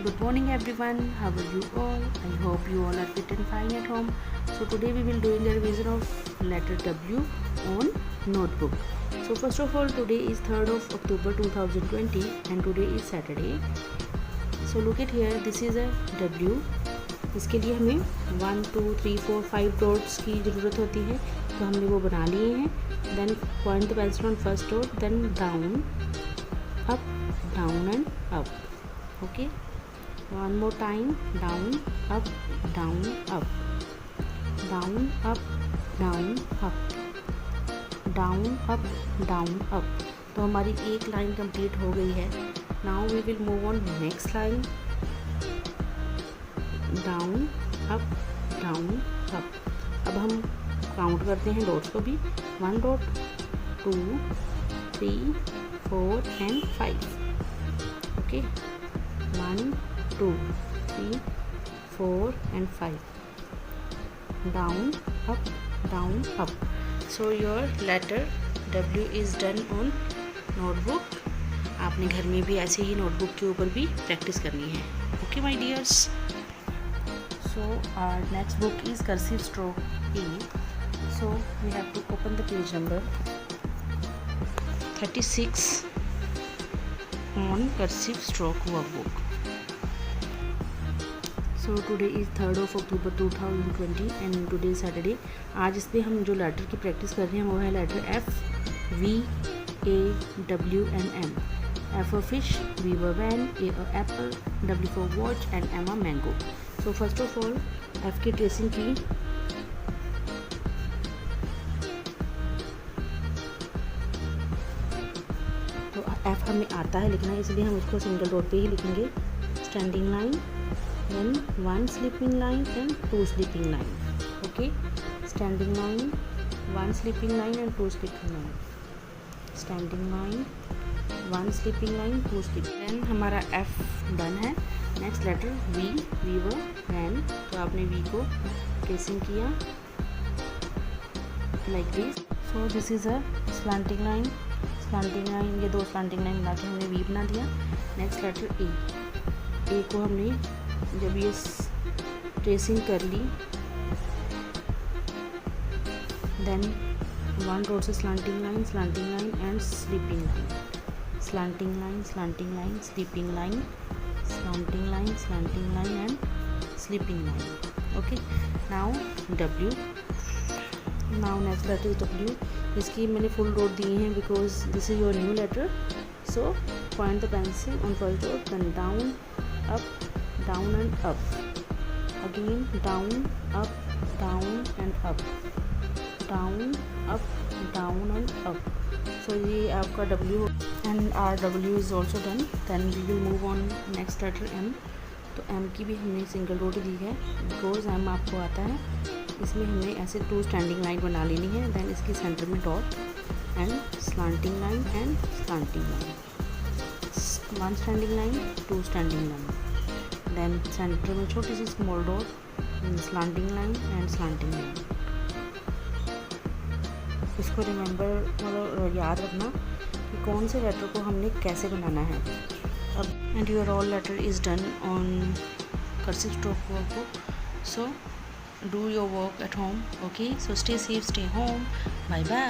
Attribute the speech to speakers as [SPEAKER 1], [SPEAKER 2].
[SPEAKER 1] Good morning everyone, how are you all? I hope you all are fit and fine at home. So today we will doing a revision of letter W on notebook. So first of all, today is 3rd of October 2020 and today is Saturday. So look at here, this is a W. इसके लिए हमें 1 2 3 4 5 dots की ज़रूरत होती है, तो हमने वो बना लिए हैं. Then point the pencil on first dot, then down and up. Okay, one more time, down up, down up, down up, down up, down up, down up. तो हमारी एक लाइन कंप्लीट हो गई है. Now we will move on next line. Down up, down up. अब हम count करते हैं डॉट्स को भी. 1 dot, 2 3 4 and 5. Okay, 1 2 3 4 and 5. Down up. So your letter W is done on notebook. आपने घर में भी ऐसे ही नोटबुक के ऊपर भी प्रैक्टिस करनी है. Okay my dears. So our next book is cursive stroke A. So we have to open the page number 36 on cursive stroke workbook. So today is 3rd of October 2020 and today is Saturday. आज इस पर हम जो letter की practice कर रहे हैं वो है letter F, V, A, W and M. F for fish, V for van, A for apple, W for watch and M for mango. So first of all F की ट्रेसिंग की. तो F हमें आता है लिखना, इसलिए हम उसको सिंगल डॉट पे ही लिखेंगे. Standing line, then 1 slipping line and 2 slipping line. Okay, standing line, 1 slipping line and 2 slipping line. Standing line, 1 slipping line, 2 slipping. Then हमारा F डन है. नेक्स्ट लेटर V, V वो वैन. तो आपने V को tracing किया like this. So this is a slanting line. ये दो slanting line मिला के हमने V बना दिया. नेक्स्ट लेटर A को हमने जब ये ट्रेसिंग कर ली, देन 1 डॉट से slanting line and sleeping line, slanting line, sleeping line, slanting line and sleeping line. Okay, now W. Now next letter is W. इसकी मैंने फुल डॉट दिए हैं because this is your new letter. So point the pencil on first dot, then down up, down and up, again down and up, down up, down and up. So ये आपका W and our W is also done. Then we will move on next letter M. तो M की भी हमने single dot दी है because M आपको आता है. इसमें हमने ऐसे 2 स्टैंडिंग लाइन बना लेनी है. देन इसकी सेंटर में dot and slanting line and slanting line, 1 standing line, 2 standing line. Then centre में छोटी सी small dot, slanting line and slanting line. इसको रिमेंबर मतलब याद रखना कि कौन से लेटर को हमने कैसे बनाना है. अब and your all letter is done on cursive stroke workbook. So do your work at home. Okay, so stay safe, stay home. Bye bye.